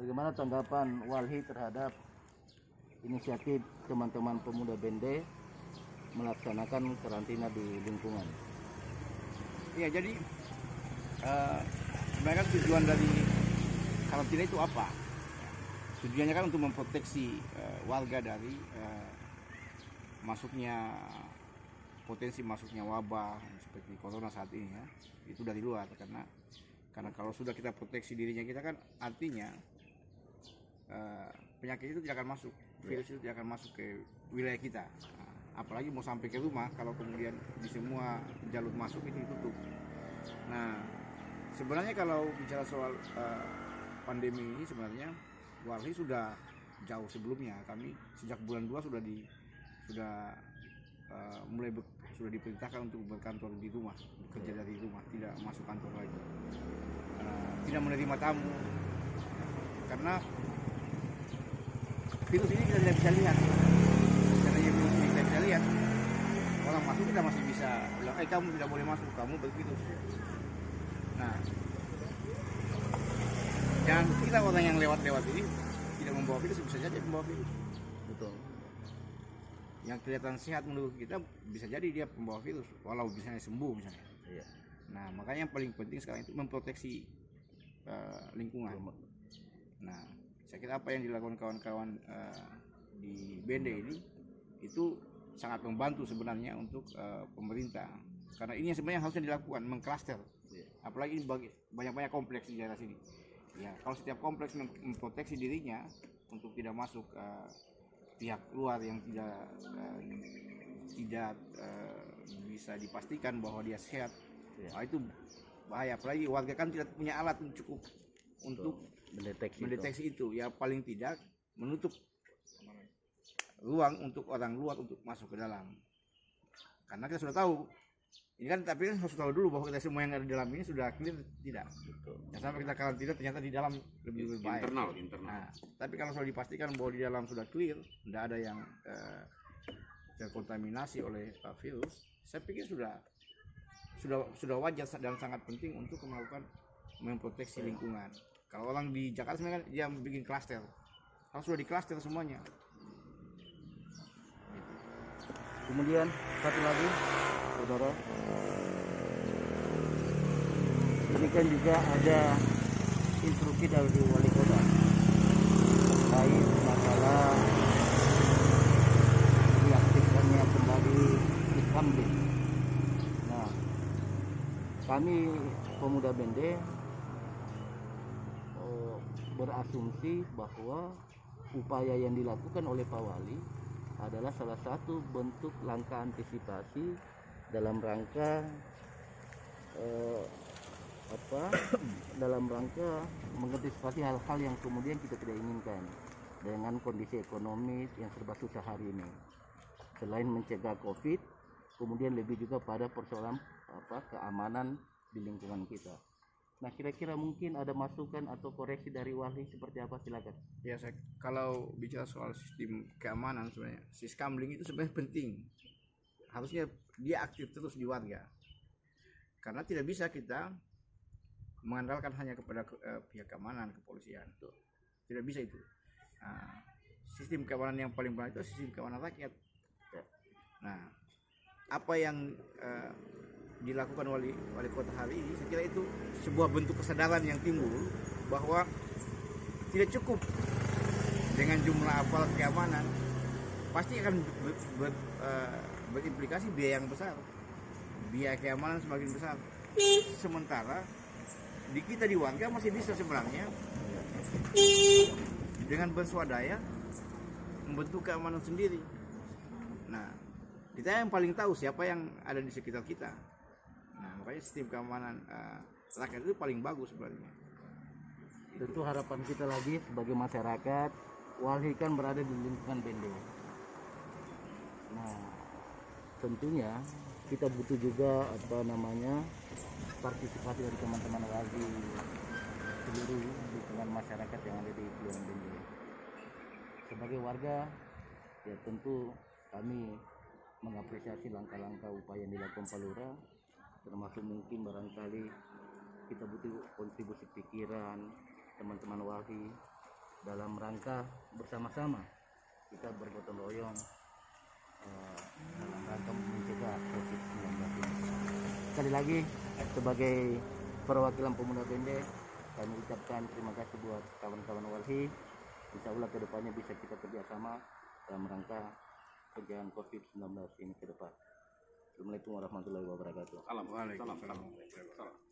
Bagaimana tanggapan Walhi terhadap inisiatif teman-teman pemuda Bende melaksanakan karantina di lingkungan? Ya, jadi sebenarnya tujuan dari karantina itu apa? Tujuannya kan untuk memproteksi warga dari potensi masuknya wabah seperti corona saat ini ya. Itu dari luar, karena kalau sudah kita proteksi dirinya kita kan artinya penyakit itu tidak akan masuk, virus itu tidak akan masuk ke wilayah kita. Apalagi mau sampai ke rumah, kalau kemudian di semua jalur masuk itu ditutup. Nah, sebenarnya kalau bicara soal pandemi ini, sebenarnya Walhi sudah jauh sebelumnya. Kami sejak bulan 2 sudah diperintahkan untuk berkantor di rumah, bekerja dari rumah, tidak masuk kantor lagi, tidak menerima tamu, karena virus ini kita tidak bisa lihat. Karena virus ini kita bisa lihat, orang masuk kita masih bisa bilang, kamu tidak boleh masuk, kamu bervirus. Nah, dan kita orang yang lewat-lewat ini tidak membawa virus, bisa jadi membawa virus. Betul. Yang kelihatan sehat menurut kita bisa jadi dia pembawa virus, walau misalnya sembuh misalnya. Iya. Nah, makanya yang paling penting sekarang itu memproteksi lingkungan. Nah, saya kira apa yang dilakukan kawan-kawan di Bende ini itu sangat membantu sebenarnya untuk pemerintah, karena ini yang sebenarnya harusnya dilakukan, mengklaster. Apalagi banyak-banyak kompleks di daerah sini. Ya, kalau setiap kompleks memproteksi dirinya untuk tidak masuk pihak luar yang tidak bisa dipastikan bahwa dia sehat, nah, itu bahaya. Apalagi warga kan tidak punya alat cukup untuk mendeteksi itu. Ya, paling tidak menutup ruang untuk orang luar untuk masuk ke dalam. Karena kita sudah tahu ini kan, tapi harus tahu dulu bahwa kita semua yang ada di dalam ini sudah clear tidak. Yang sampai kita karantina ternyata di dalam lebih baik. Internal. Nah, tapi kalau sudah dipastikan bahwa di dalam sudah clear, tidak ada yang terkontaminasi oleh virus, saya pikir sudah wajar dan sangat penting untuk melakukan memproteksi lingkungan. Kalau orang di Jakarta sebenarnya dia bikin klaster, harus sudah di klaster semuanya. Kemudian satu lagi, saudara, ini kan juga ada instruksi dari wali kota terkait masalah diaktifkannya kembali Iskamling. Nah, kami pemuda Bende berasumsi bahwa upaya yang dilakukan oleh Pak Wali adalah salah satu bentuk langkah antisipasi dalam rangka mengantisipasi hal-hal yang kemudian kita tidak inginkan dengan kondisi ekonomi yang serba susah hari ini. Selain mencegah COVID, kemudian lebih juga pada persoalan keamanan di lingkungan kita. Nah, kira-kira mungkin ada masukan atau koreksi dari Wali seperti apa, silakan. Ya, kalau bicara soal sistem keamanan, sebenarnya Siskamling itu sebenarnya penting. Harusnya dia aktif terus di warga. Karena tidak bisa kita mengandalkan hanya kepada pihak keamanan, kepolisian. Tidak bisa itu. Nah, sistem keamanan yang paling benar itu sistem keamanan rakyat. Nah, apa yang dilakukan wali kota hari ini, saya kira itu sebuah bentuk kesadaran yang timbul bahwa tidak cukup dengan jumlah aparat keamanan, pasti akan berimplikasi biaya yang besar, biaya keamanan semakin besar. Sementara di kita di warga masih bisa sebenarnya dengan berswadaya membentuk keamanan sendiri. Nah, kita yang paling tahu siapa yang ada di sekitar kita. Nah, makanya sistem keamanan rakyat itu paling bagus sebenarnya. Tentu harapan kita lagi sebagai masyarakat, Walhi kan berada di lingkungan Bende. Nah, tentunya kita butuh juga partisipasi dari teman-teman Walhi, seluruh lingkungan masyarakat yang ada di Kelurahan Bende. Sebagai warga, ya tentu kami mengapresiasi langkah-langkah upaya yang dilakukan Pak Lurah, termasuk mungkin barangkali kita butuh kontribusi pikiran teman-teman Walhi dalam rangka bersama-sama kita bergotong royong dalam rangka mencegah COVID-19 ini. Sekali lagi sebagai perwakilan pemuda Bende, kami ucapkan terima kasih buat kawan-kawan walhi. Insya Allah kedepannya bisa kita kerjasama dalam rangka pencegahan COVID-19 ini ke depan. Assalamualaikum warahmatullahi wabarakatuh. Waalaikumsalam.